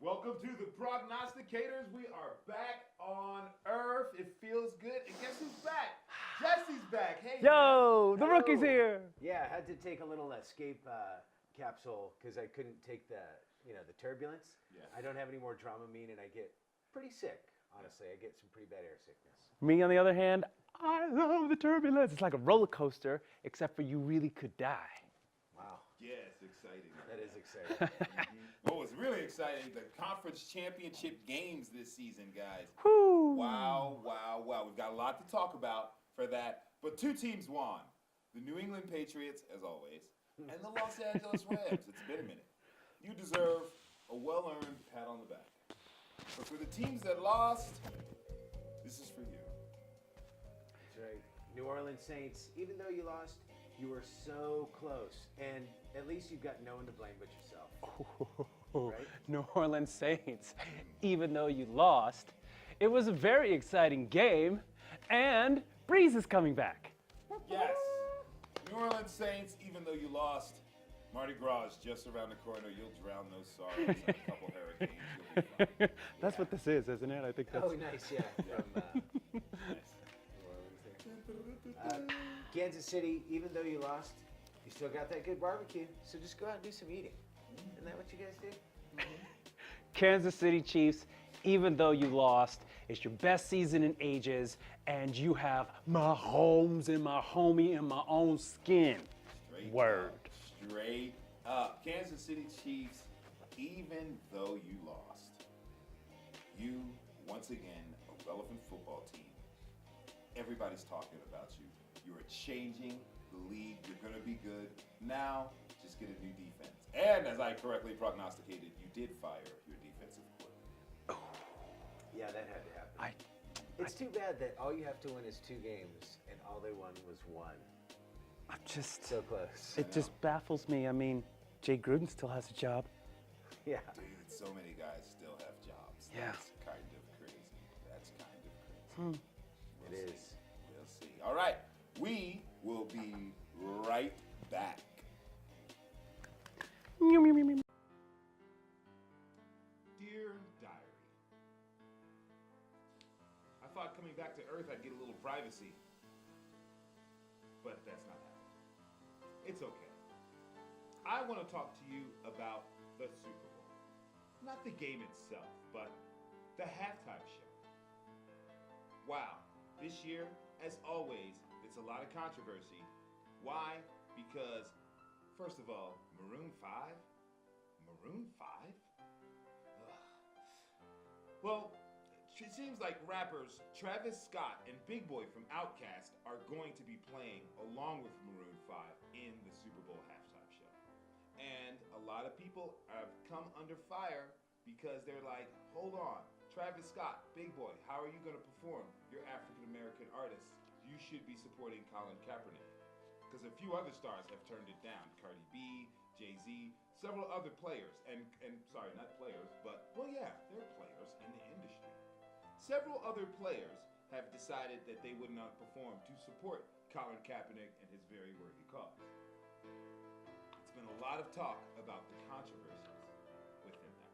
Welcome to the Prognosticators. We are back on Earth. It feels good. And guess who's back? Jesse's back. Hey. Yo, the Hello. rookie's here. Yeah, I had to take a little escape capsule because I couldn't take the turbulence. Yeah. I don't have any more Dramamine, and I get pretty sick. Honestly, I get some pretty bad air sickness. Me, on the other hand, I love the turbulence. It's like a roller coaster, except for you really could die. Wow. Yeah, it's exciting. That is exciting. What was really exciting, the conference championship games this season, guys. Woo! Wow. We've got a lot to talk about for that. But two teams won. The New England Patriots, as always, and the Los Angeles Rams. It's been a minute. You deserve a well-earned pat on the back. But for the teams that lost, this is for you. That's right. New Orleans Saints, even though you lost, you were so close. And at least you've got no one to blame but yourself. Right? New Orleans Saints, even though you lost, it was a very exciting game, and Breeze is coming back. Yes. New Orleans Saints, even though you lost, Mardi Gras is just around the corner. You'll drown those sorrows in a couple hurricanes. You'll be fine. That's what this is, isn't it? I think that's. Oh, nice, yeah. From New Orleans there. Kansas City, even though you lost, you still got that good barbecue. So just go out and do some eating. Isn't that what you guys do? Kansas City Chiefs, even though you lost, it's your best season in ages, and you have my homes and my homie in my own skin. Word. Straight up. Kansas City Chiefs, even though you lost, you, once again, a relevant football team. Everybody's talking about you. You are changing the league. You're going to be good. Now, just get a new defense. And as I correctly prognosticated, you did fire your defensive coordinator. Yeah, that had to happen. It's too bad that all you have to win is 2 games, and all they won was 1. I'm just. So close. It just baffles me. I mean, Jay Gruden still has a job. Yeah. Dude, so many guys still have jobs. Yeah. That's kind of crazy. That's kind of crazy. It is. We'll see. All right. We will be right back. Dear Diary, I thought coming back to Earth I'd get a little privacy, but that's not happening. It's okay. I want to talk to you about the Super Bowl. Not the game itself, but the halftime show. Wow, this year, as always, it's a lot of controversy. Why? Because, first of all, Maroon 5? Maroon 5? Well, it seems like rappers Travis Scott and Big Boy from Outkast are going to be playing along with Maroon 5 in the Super Bowl halftime show. And a lot of people have come under fire because they're like, hold on, Travis Scott, Big Boy, how are you going to perform? You're African-American artists. You should be supporting Colin Kaepernick. Because a few other stars have turned it down. Cardi B, Jay-Z, several other players. And sorry, not players, but, well, yeah, they're players in the industry. Several other players have decided that they would not perform to support Colin Kaepernick and his very worthy cause. It's been a lot of talk about the controversies within that.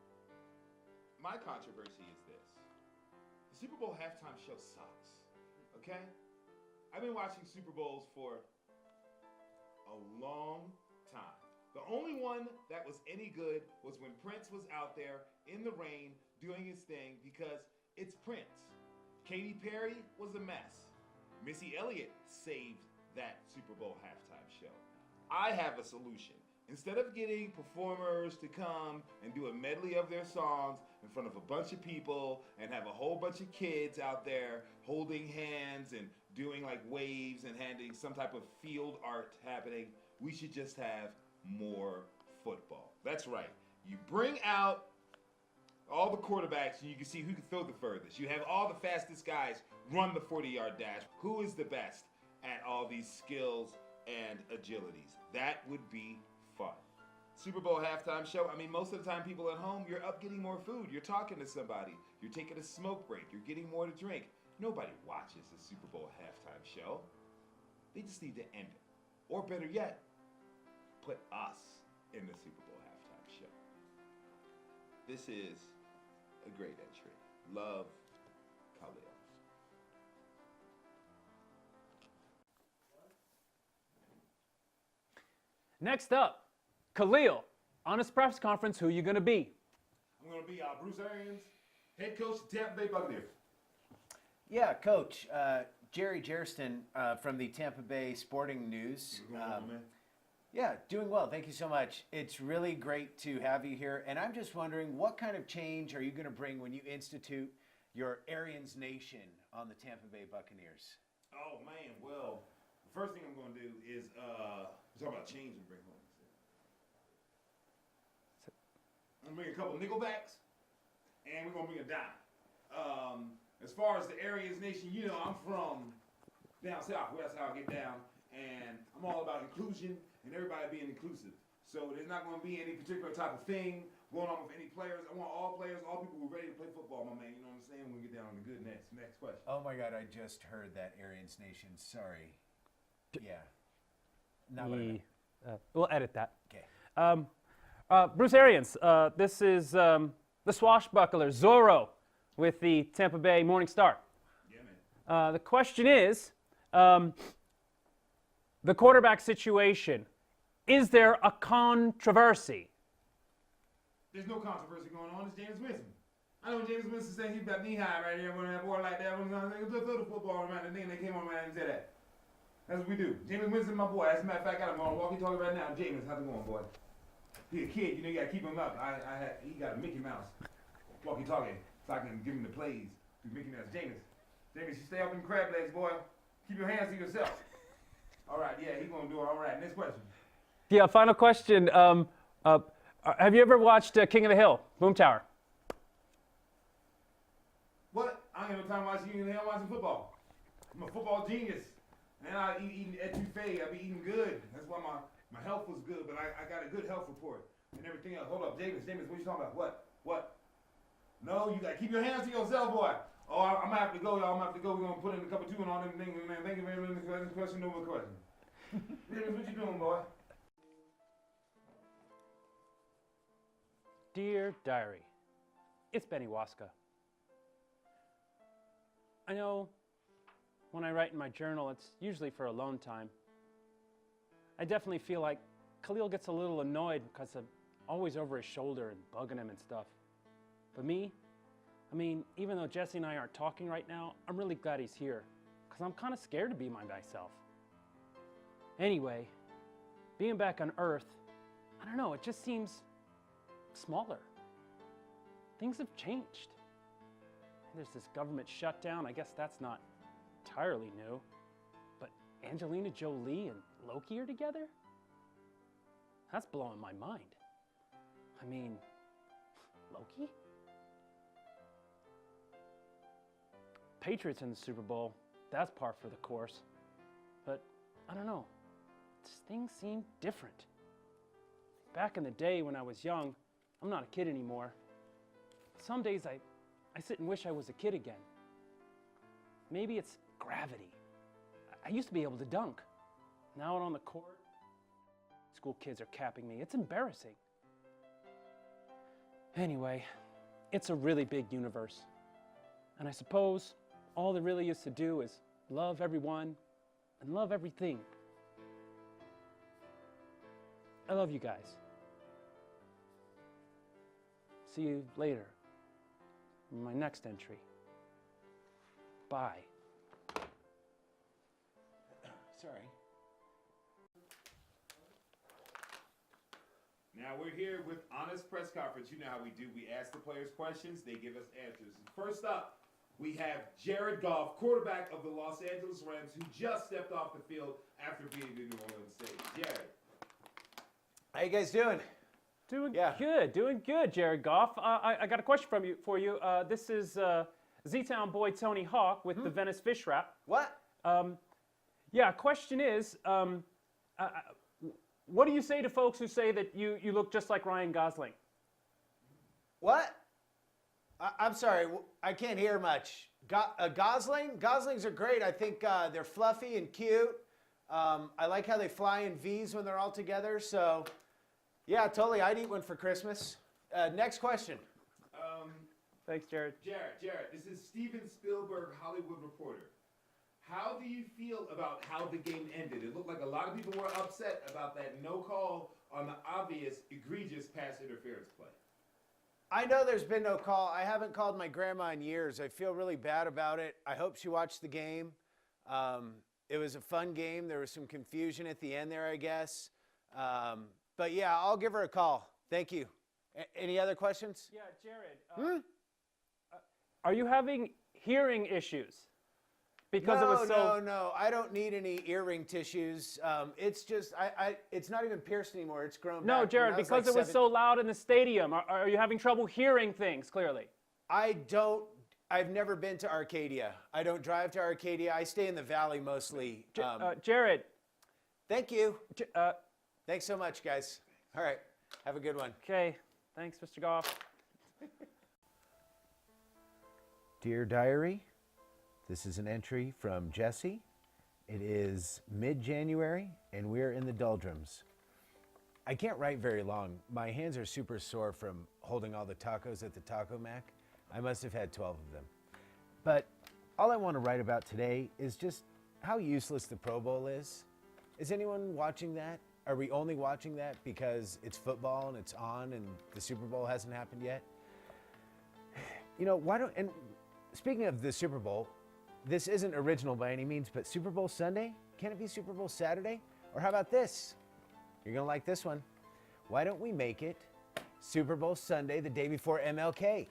My controversy is this. The Super Bowl halftime show sucks, okay? I've been watching Super Bowls for a long time. The only one that was any good was when Prince was out there in the rain doing his thing because it's Prince. Katy Perry was a mess. Missy Elliott saved that Super Bowl halftime show. I have a solution. Instead of getting performers to come and do a medley of their songs in front of a bunch of people and have a whole bunch of kids out there holding hands and doing like waves and handing some type of field art happening, we should just have more football. That's right. You bring out all the quarterbacks and you can see who can throw the furthest. You have all the fastest guys run the 40-yard dash. Who is the best at all these skills and agilities? That would be fun. Super Bowl halftime show, I mean, most of the time people at home, you're up getting more food. You're talking to somebody. You're taking a smoke break. You're getting more to drink. Nobody watches the Super Bowl halftime show. They just need to end it. Or better yet, put us in the Super Bowl halftime show. This is a great entry. Love Khalil. Next up, Khalil. Honest press conference, who you going to be? I'm going to be Bruce Arians, head coach of Tampa Bay Buccaneers. Yeah, Coach. Jerry Jerston from the Tampa Bay Sporting News. What's going on, man? Yeah, doing well. Thank you so much. It's really great to have you here. And I'm just wondering, what kind of change are you going to bring when you institute your Arians Nation on the Tampa Bay Buccaneers? Oh, man. Well, the first thing I'm going to do is talk about change and bring home. I'm going to bring a couple nickelbacks, and we're going to bring a dime. As far as the Arians Nation, you know, I'm from down south. Well, that's how I get down. And I'm all about inclusion and everybody being inclusive. So there's not going to be any particular type of thing going on with any players. I want all players, all people who are ready to play football, my man. You know what I'm saying? We're going to get down on the good next. Next question. Oh, my God. I just heard that, Arians Nation. Sorry. Yeah. Not what I meant. We'll edit that. Okay. Bruce Arians, this is the swashbuckler Zorro with the Tampa Bay Morning Star. Yeah, man. The question is, the quarterback situation. Is there a controversy? There's no controversy going on. It's James Winston. I know James Winston saying he's about knee high right here when that boy like that. When they play the football around the thing, they came on around and said that. That's what we do. James Winston, my boy. As a matter of fact, I got him on walkie-talkie right now. James, how's it going, boy? He a kid, you know, you gotta keep him up. He got a Mickey Mouse walkie-talkie, so I can give him the plays. Mickey Mouse, James, you stay up in crab legs, boy. Keep your hands to yourself. All right, yeah, he's gonna do it. All right, next question. Yeah, final question. Have you ever watched King of the Hill, Boom Tower? What? I ain't no time watching you in the hell watching football. I'm a football genius. And I eat etouffee. I be eating good. That's why my health was good, but I got a good health report and everything else. Hold up, James, what you talking about? What? No, you gotta keep your hands to yourself, boy. Oh, I'm gonna have to go, y'all. I'm gonna have to go. We're gonna put in a cup of tea and all them things, man. Thank you very much for this question. No more question. James, what you doing, boy? Dear Diary, it's Benny Waska. I know when I write in my journal, it's usually for alone time. I definitely feel like Khalil gets a little annoyed because I'm always over his shoulder and bugging him and stuff. But me, I mean, even though Jesse and I aren't talking right now, I'm really glad he's here because I'm kind of scared to be my myself. Anyway, being back on Earth, I don't know, it just seems smaller. Things have changed. There's this government shutdown. I guess that's not entirely new. But Angelina Jolie and Loki are together? That's blowing my mind. I mean, Loki? Patriots in the Super Bowl, that's par for the course. But I don't know, things seem different. Back in the day when I was young, I'm not a kid anymore. Some days I sit and wish I was a kid again. Maybe it's gravity. I used to be able to dunk. Now out on the court, school kids are capping me. It's embarrassing. Anyway, it's a really big universe. And I suppose all there really is to do is love everyone and love everything. I love you guys. See you later in my next entry. Bye. Sorry. Now we're here with Honest Press Conference. You know how we do. We ask the players questions. They give us answers. First up, we have Jared Goff, quarterback of the Los Angeles Rams, who just stepped off the field after beating the New Orleans Saints. Jared. How you guys doing? Doing good, Jared Goff. I got a question for you. This is Z-Town boy Tony Hawk with the Venice Fish Wrap. What? Question is, what do you say to folks who say that you look just like Ryan Gosling? What? I'm sorry, I can't hear much. Gosling? Goslings are great. I think they're fluffy and cute. I like how they fly in V's when they're all together. So, yeah, totally. I'd eat one for Christmas. Next question. Thanks, Jared. Jared, this is Steven Spielberg, Hollywood Reporter. How do you feel about how the game ended? It looked like a lot of people were upset about that no call on the obvious, egregious pass interference play. I know there's been no call. I haven't called my grandma in years. I feel really bad about it. I hope she watched the game. It was a fun game. There was some confusion at the end there, I guess. But yeah, I'll give her a call. Thank you. Any other questions? Yeah, Jared. Are you having hearing issues? Because it was so. No. I don't need any earring tissues. It's just, it's not even pierced anymore. It's grown back. No, Jared, because it was so loud in the stadium. Are you having trouble hearing things clearly? I've never been to Arcadia. I don't drive to Arcadia. I stay in the valley mostly. Jared. Thank you. Thanks so much, guys. All right. Have a good one. Okay. Thanks, Mr. Goff. Dear Diary, this is an entry from Jesse. It is mid-January, and we're in the doldrums. I can't write very long. My hands are super sore from holding all the tacos at the Taco Mac. I must have had 12 of them. But all I want to write about today is just how useless the Pro Bowl is. Is anyone watching that? Are we only watching that because it's football and it's on and the Super Bowl hasn't happened yet? You know, and speaking of the Super Bowl, this isn't original by any means, but Super Bowl Sunday? Can it be Super Bowl Saturday? Or how about this? You're gonna like this one. Why don't we make it Super Bowl Sunday the day before MLK?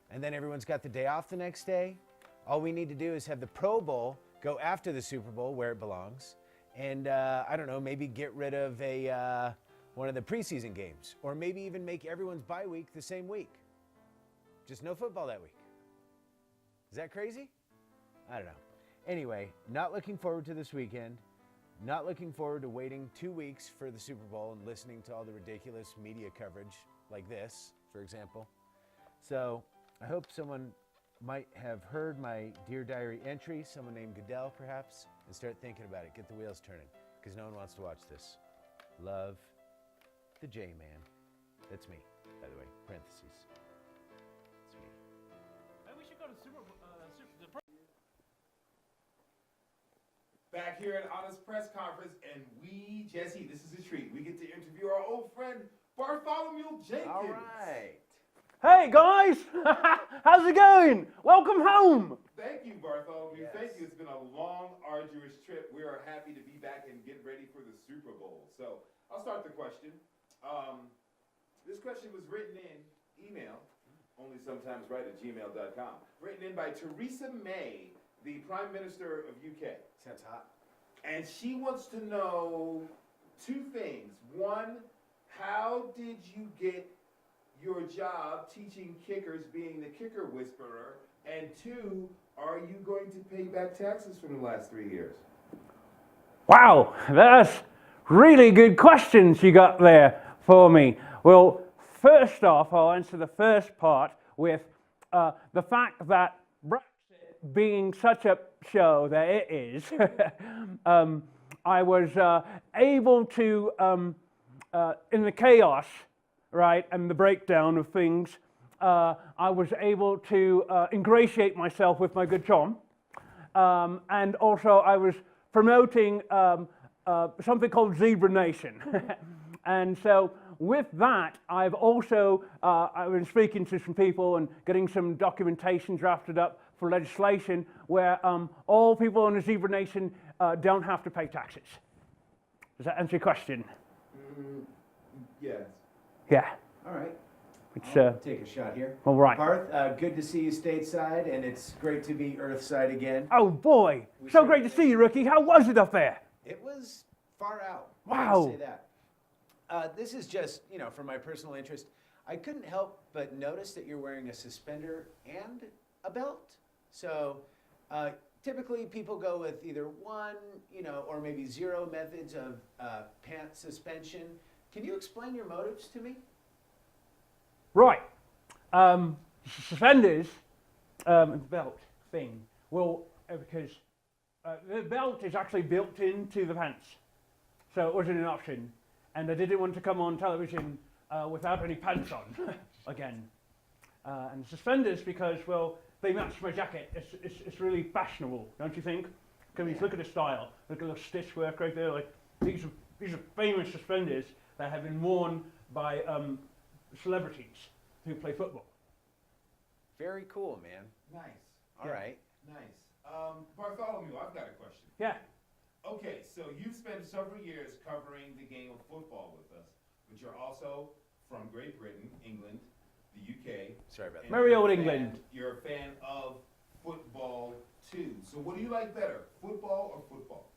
And then everyone's got the day off the next day. All we need to do is have the Pro Bowl go after the Super Bowl where it belongs. And I don't know, maybe get rid of one of the preseason games. Or maybe even make everyone's bye week the same week. Just no football that week. Is that crazy? I don't know. Anyway, not looking forward to this weekend. Not looking forward to waiting 2 weeks for the Super Bowl and listening to all the ridiculous media coverage like this, for example. So I hope someone might have heard my Dear Diary entry, someone named Goodell perhaps, and start thinking about it. Get the wheels turning, because no one wants to watch this. Love, the J-Man. That's me, by the way, parentheses. It's me. Maybe we should go to the Back here at Honest Press Conference, and Jesse, this is a treat. We get to interview our old friend, Bartholomew Jenkins. All right. Hey, guys! How's it going? Welcome home! Thank you, Bartholomew. Yes. Thank you. It's been a long, arduous trip. We are happy to be back and get ready for the Super Bowl. So I'll start the question. This question was written in email, only sometimes right at gmail.com. Written in by Theresa May, the Prime Minister of UK. Sounds hot. And she wants to know two things. One, how did you get your job teaching kickers, being the kicker whisperer? And two, are you going to pay back taxes from the last 3 years? Wow, that's really good questions you got there for me. Well, first off, I'll answer the first part with the fact that Brexit being such a show that it is, I was able to, in the chaos, right, and the breakdown of things, I was able to ingratiate myself with my good Tom, and also I was promoting something called Zebra Nation. And so with that, I've also, I've been speaking to some people and getting some documentation drafted up for legislation where all people in the Zebra Nation don't have to pay taxes. Does that answer your question? Yes. Yeah. All right. It's, I'll take a shot here. all right. Barth, good to see you stateside, and it's great to be Earthside again. Oh boy, so great to see you, Rookie. How was it up there? It was far out. Wow. I'll say that. This is just, you know, for my personal interest. I couldn't help but notice that you're wearing a suspender and a belt. So typically people go with either one, you know, or maybe zero methods of pant suspension. Can you explain your motives to me? Right. Suspenders, belt thing, will, because the belt is actually built into the pants. So it wasn't an option. And I didn't want to come on television without any pants on again. and suspenders because, well, they match my jacket. It's really fashionable, don't you think? Because look at the style, look at the stitch work right there. Like these are famous suspenders that have been worn by celebrities who play football. Very cool, man. Nice. All right. Nice. Bartholomew, I've got a question. Yeah. Okay, so you've spent several years covering the game of football with us, but you're also from Great Britain, England, the UK. Sorry about that. Merry old England. You're a fan of football too. So what do you like better, football or football?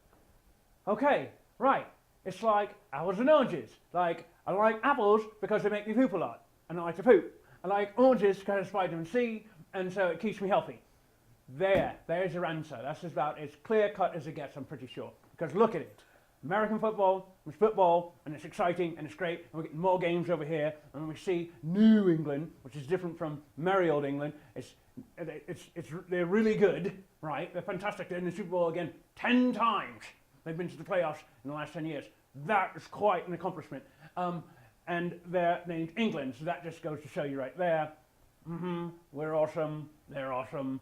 Okay, right. It's like apples and oranges. Like, I like apples because they make me poop a lot, and I like to poop. I like oranges because it's vitamin C, and so it keeps me healthy. There's your answer. That's about as clear cut as it gets, I'm pretty sure. Because look at it. American football is football, and it's exciting, and it's great, and we're getting more games over here, and when we see New England, which is different from merry old England, they're really good, right? They're fantastic. They're in the Super Bowl again 10 times. They've been to the playoffs in the last 10 years. That is quite an accomplishment. And they're named England, so that just goes to show you right there. We're awesome, they're awesome,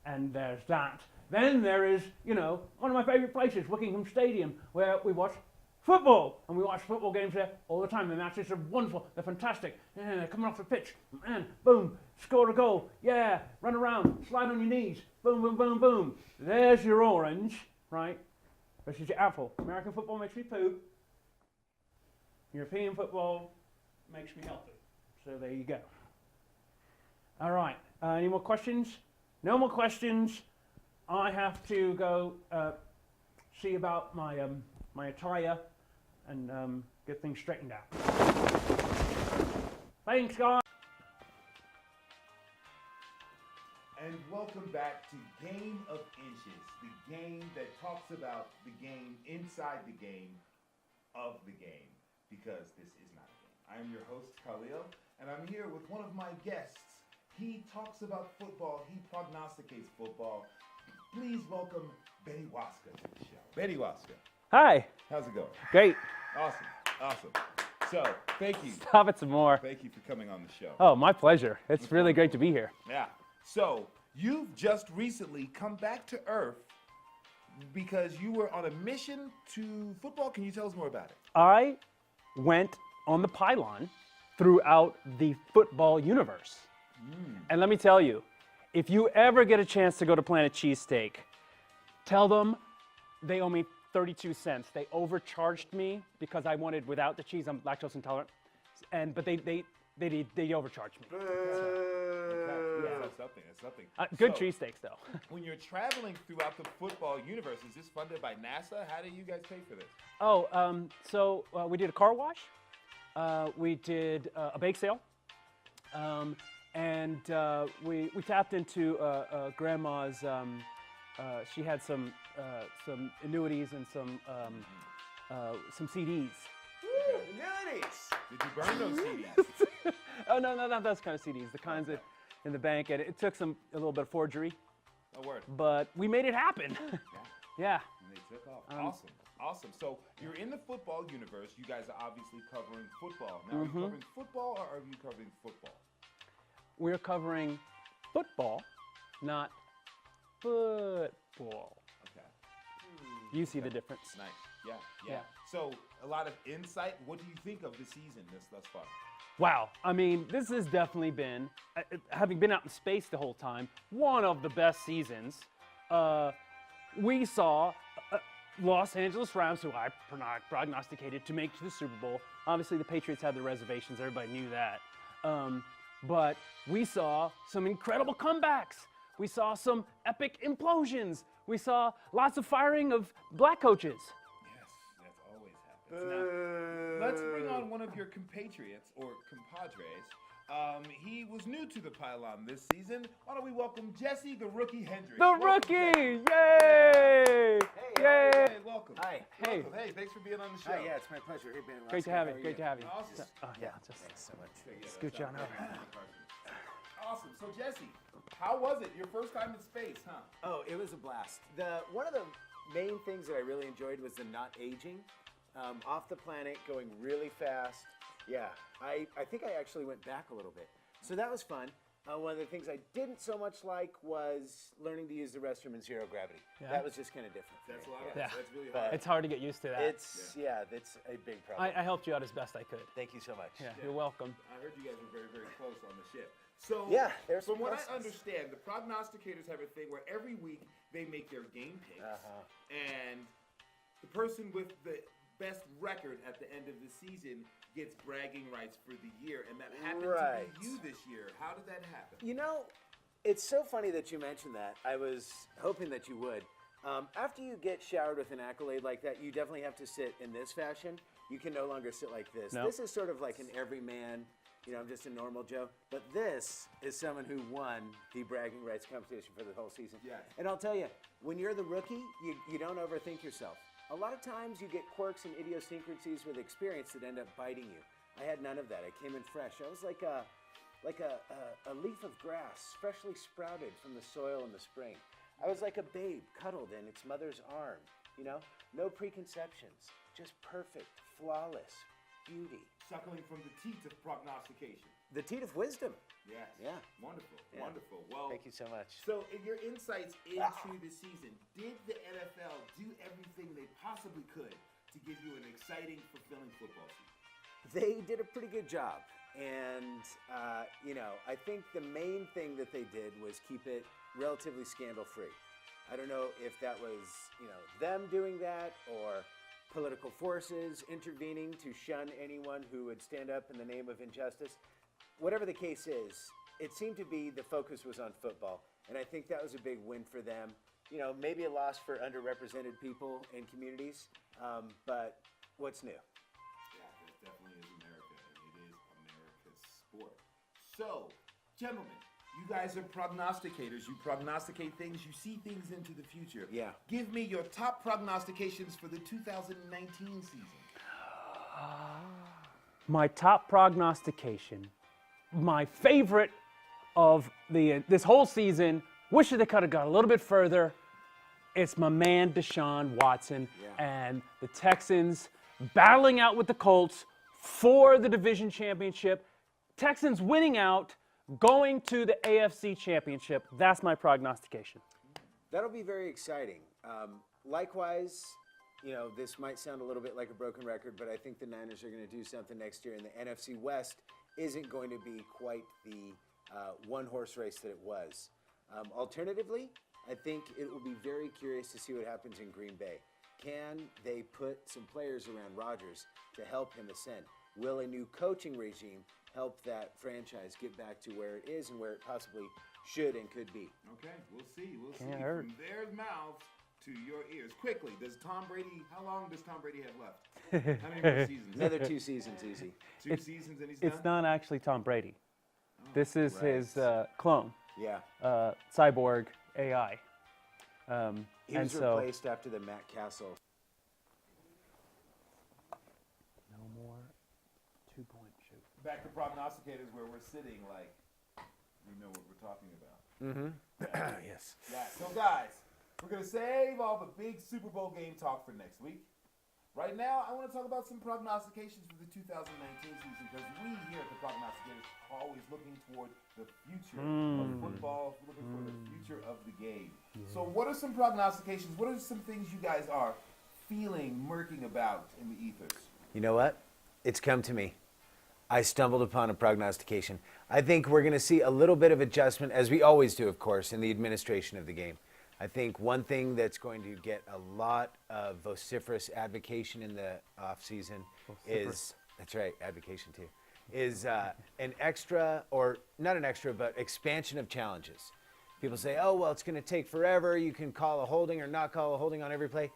and there's that. Then there is, one of my favorite places, Wickingham Stadium, where we watch football. And we watch football games there all the time. The matches are wonderful. They're fantastic. Yeah, they're coming off the pitch. And boom, score a goal. Yeah, run around, slide on your knees. Boom, boom, boom, boom. There's your orange, right? Versus your apple. American football makes me poop. European football makes me healthy. So there you go. All right. Any more questions? No more questions. I have to go see about my my attire and get things straightened out. Thanks, guys. And welcome back to Game of Inches, the game that talks about the game inside the game of the game, because this is not a game. I am your host, Khalil, and I'm here with one of my guests. He talks about football, he prognosticates football. Please welcome Betty Waska to the show. Betty Waska, Hi. how's it going? Great. Awesome. So, thank you. Stop it some more. Thank you for coming on the show. Oh, my pleasure. It's really great to be here. Yeah. So, you've just recently come back to Earth because you were on a mission to football. Can you tell us more about it? I went on the pylon throughout the football universe. And let me tell you, if you ever get a chance to go to Planet Cheesesteak, tell them they owe me 32 cents. They overcharged me because I wanted without the cheese. I'm lactose intolerant, but they overcharged me. That's something. Good So, cheesesteaks though. When you're traveling throughout the football universe, is this funded by NASA? How do you guys pay for this? So we did a car wash. We did a bake sale. And we tapped into Grandma's. She had some annuities and some CDs. Goodies. Did you burn those CDs? Oh no, not those kind of CDs. The kinds that in the bank, and it took a little bit of forgery, Oh, word. but we made it happen. Yeah. And they took off. Awesome. So you're in the football universe. You guys are obviously covering football. Now, are you covering football or are you covering football? We're covering football, not football. Okay. You see the difference. Nice. Yeah. Yeah. So a lot of insight. What do you think of the season thus far? Wow. I mean, this has definitely been, having been out in space the whole time, one of the best seasons. We saw Los Angeles Rams, who I prognosticated to make to the Super Bowl. Obviously, the Patriots had their reservations. Everybody knew that. But we saw some incredible comebacks. We saw some epic implosions. We saw lots of firing of black coaches. Yes, that's always happens. Now, let's bring on one of your compatriots or compadres. He was new to the pylon this season. Why don't we welcome Jesse, the rookie Hendricks? The Welcome, rookie! Jesse. Yay! Hey, Yay! Hey, welcome. Hi. Hey. Welcome. Hey, thanks for being on the show. Hi, yeah, it's my pleasure. Hey, Ben. Great to have you. Great to have you. Awesome. Thanks so much. Scoot you on over. Awesome. So, Jesse, how was it? Your first time in space, huh? Oh, it was a blast. One of the main things that I really enjoyed was the not aging. Off the planet, going really fast. Yeah, I think I actually went back a little bit. So that was fun. One of the things I didn't so much like was learning to use the restroom in zero gravity. Yeah. That was just kind of different. That's a lot of Yeah. That's really But hard. It's hard to get used to that. It's that's a big problem. I helped you out as best I could. Thank you so much. Yeah, you're welcome. I heard you guys were very, very close on the ship. So, Yeah, there's from some what I lessons. understand, the prognosticators have a thing where every week they make their game picks, and the person with the best record at the end of the season gets bragging rights for the year, and that happened Right. to be you this year. How did that happen? You know, it's so funny that you mentioned that. I was hoping that you would. After you get showered with an accolade like that, you definitely have to sit in this fashion. You can no longer sit like this. No. This is sort of like an everyman, I'm just a normal Joe. But this is someone who won the bragging rights competition for the whole season. Yeah. And I'll tell you, when you're the rookie, you don't overthink yourself. A lot of times you get quirks and idiosyncrasies with experience that end up biting you. I had none of that. I came in fresh. I was like a leaf of grass, freshly sprouted from the soil in the spring. I was like a babe cuddled in its mother's arm, no preconceptions, just perfect, flawless beauty. Suckling from the teat of prognostication. The teat of wisdom. Yes. Yeah. Wonderful. Yeah. Wonderful. Well, Thank you so much. So, in your insights into the season, did the NFL do everything they possibly could to give you an exciting, fulfilling football season? They did a pretty good job. And, I think the main thing that they did was keep it relatively scandal-free. I don't know if that was, them doing that or political forces intervening to shun anyone who would stand up in the name of injustice. Whatever the case is, it seemed to be the focus was on football. And I think that was a big win for them. Maybe a loss for underrepresented people and communities, but what's new? Yeah, it definitely is America, and it is America's sport. So, gentlemen, you guys are prognosticators. You prognosticate things. You see things into the future. Yeah. Give me your top prognostications for the 2019 season. My top prognostication, my favorite of this whole season, wish they could have got a little bit further. It's my man Deshaun Watson and the Texans battling out with the Colts for the division championship. Texans winning out, going to the AFC Championship. That's my prognostication. That'll be very exciting. Likewise, this might sound a little bit like a broken record, but I think the Niners are going to do something next year, and the NFC West isn't going to be quite the one-horse race that it was. Alternatively, I think it will be very curious to see what happens in Green Bay. Can they put some players around Rodgers to help him ascend? Will a new coaching regime help that franchise get back to where it is and where it possibly should and could be? Okay, we'll see. We'll see. Can't hurt. From their mouths to your ears. Quickly, how long does Tom Brady have left? How many more seasons? Another 2 seasons, easy. Two seasons and he's done? It's not actually Tom Brady. This is his clone, Yeah. cyborg AI. He was replaced after the Matt Castle. No more 2-point shoot. Back to prognosticators where we're sitting like we know what we're talking about. Yes. Yeah, so guys, we're going to save all the big Super Bowl game talk for next week. Right now, I want to talk about some prognostications for the 2019 season because we here at the Prognosticators are always looking toward the future of football, looking for the future of the game. So what are some prognostications? What are some things you guys are feeling, murking about in the ethers? You know what? It's come to me. I stumbled upon a prognostication. I think we're going to see a little bit of adjustment, as we always do, of course, in the administration of the game. I think one thing that's going to get a lot of vociferous advocation in the offseason is, that's right, advocation too, is an extra, or not an extra, but expansion of challenges. People say, oh, well, it's going to take forever. You can call a holding or not call a holding on every play.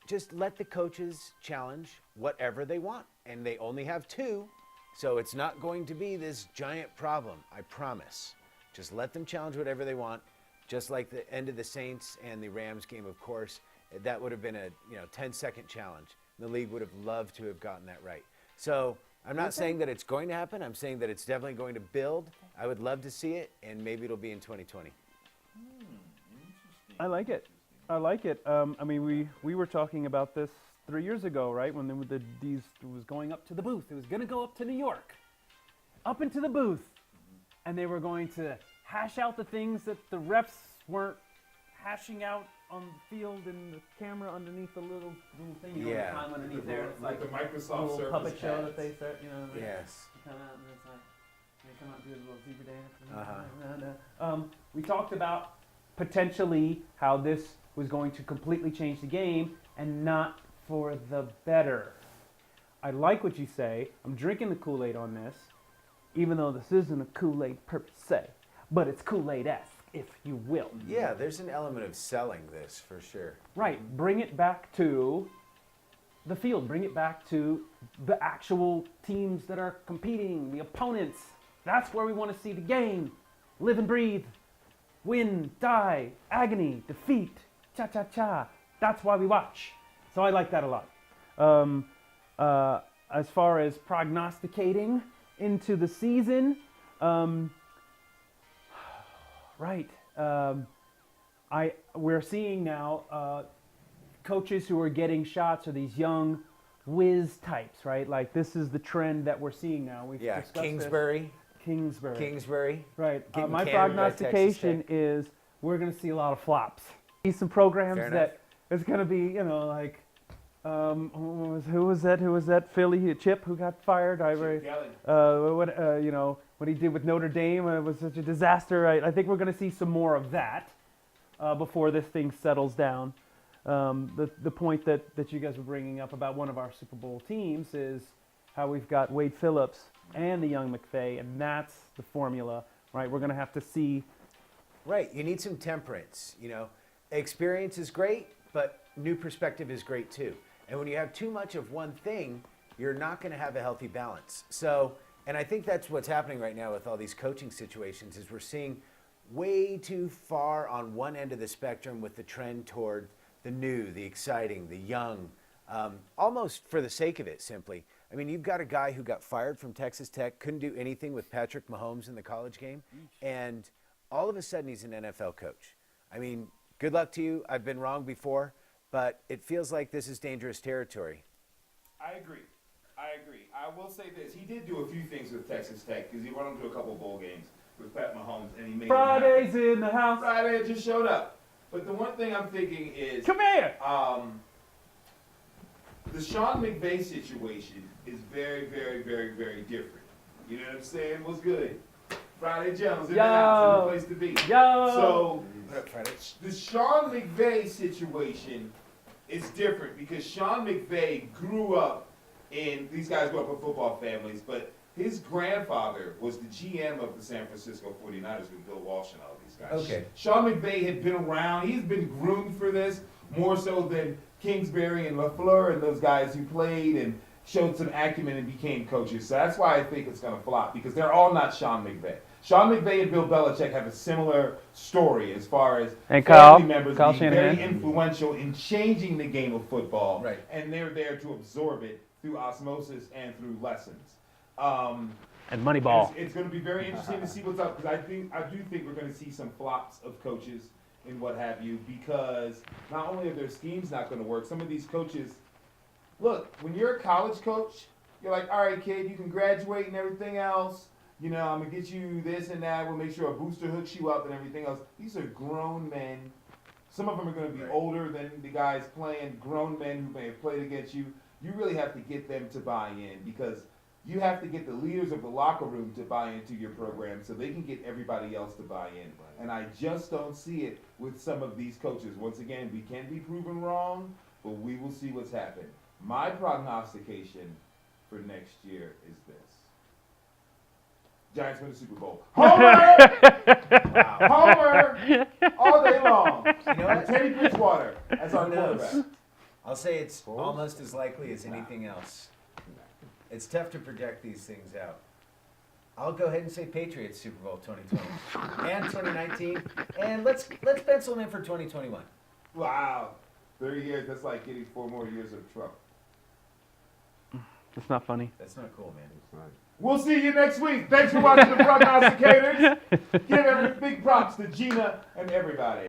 Just let the coaches challenge whatever they want. And they only have 2, so it's not going to be this giant problem, I promise. Just let them challenge whatever they want. Just like the end of the Saints and the Rams game, of course, that would have been a 10-second challenge. The league would have loved to have gotten that right. So I'm not saying that it's going to happen. I'm saying that it's definitely going to build. I would love to see it, and maybe it'll be in 2020. I like it. I like it. I mean, we were talking about this 3 years ago, right? When these was going up to the booth. It was going to go up to New York, up into the booth. and they were going to hash out the things that the refs weren't hashing out on the field, and the camera underneath the little thing, you know, Yeah. the time underneath there. It's Like like the a Microsoft little Surface puppet show pads. that they start, you know. Like, Yes. Come out and it's like they come out and do a little zebra dance. Uh-huh. We talked about potentially how this was going to completely change the game and not for the better. I like what you say. I'm drinking the Kool-Aid on this, even though this isn't a Kool-Aid per se, but it's Kool-Aid-esque, if you will. Yeah, there's an element of selling this for sure. Right. Bring it back to the field. Bring it back to the actual teams that are competing, the opponents. That's where we want to see the game. Live and breathe. Win, die, agony, defeat, cha-cha-cha. That's why we watch. So I like that a lot. As far as prognosticating into the season, right. We're seeing now coaches who are getting shots are these young whiz types, right? Like this is the trend that we're seeing now. We've discussed this. Kingsbury. Right. Getting My canned by Texas prognostication Tech. is we're going to see a lot of flops. See some programs Fair that it's going to be, you know, like who was that Philly Chip who got fired? Chip Kelly. You know, what he did with Notre Dame was such a disaster. I think we're going to see some more of that before this thing settles down. The point that you guys were bringing up about one of our Super Bowl teams is how we've got Wade Phillips and the young McVay, and that's the formula, right? We're going to have to see. Right, you need some temperance, you know. Experience is great, but new perspective is great too. And when you have too much of one thing, you're not going to have a healthy balance. So, and I think that's what's happening right now with all these coaching situations is we're seeing way too far on one end of the spectrum with the trend toward the new, the exciting, the young, almost for the sake of it, simply. I mean, you've got a guy who got fired from Texas Tech, couldn't do anything with Patrick Mahomes in the college game, and all of a sudden he's an NFL coach. I mean, good luck to you. I've been wrong before, but it feels like this is dangerous territory. I agree. I will say this. He did do a few things with Texas Tech because he won them to a couple bowl games with Pat Mahomes, and he made Fridays in the house. Friday it just showed up. But the one thing I'm thinking is, Come here. the Sean McVay situation is very, very, very, very different. You know what I'm saying? What's good? Friday Jones in the house, in the place to be. So the Sean McVay situation is different because Sean McVay grew up these guys grew up in football families, but his grandfather was the GM of the San Francisco 49ers with Bill Walsh and all these guys. Okay. Sean McVay had been around. He's been groomed for this more so than Kingsbury and LaFleur and those guys who played and showed some acumen and became coaches. So that's why I think it's going to flop because they're all not Sean McVay. Sean McVay and Bill Belichick have a similar story as far as family members being very influential in changing the game of football. Right. And they're there to absorb it through osmosis and through lessons. And Moneyball. It's going to be very interesting to see what's up because I do think we're going to see some flops of coaches and what have you because not only are their schemes not going to work, some of these coaches, look, when you're a college coach, you're like, all right, kid, you can graduate and everything else. You know, I'm going to get you this and that. We'll make sure a booster hooks you up and everything else. These are grown men. Some of them are going to be older than the guys playing, grown men who may have played against you. You really have to get them to buy in because you have to get the leaders of the locker room to buy into your program so they can get everybody else to buy in. And I just don't see it with some of these coaches. Once again, we can be proven wrong, but we will see what's happened. My prognostication for next year is this. Giants win the Super Bowl. Homer! Homer! All day long. You know what? Teddy Bridgewater as our Who knows? quarterback. I'll say it's almost as likely as anything else. It's tough to project these things out. I'll go ahead and say Patriots Super Bowl 2020 and 2019, and let's pencil them in for 2021. Wow. 30 years, that's like getting 4 more years of Trump. That's not funny. That's not cool, man. We'll see you next week. Thanks for watching the Prognosticators. Give big props to Gina and everybody.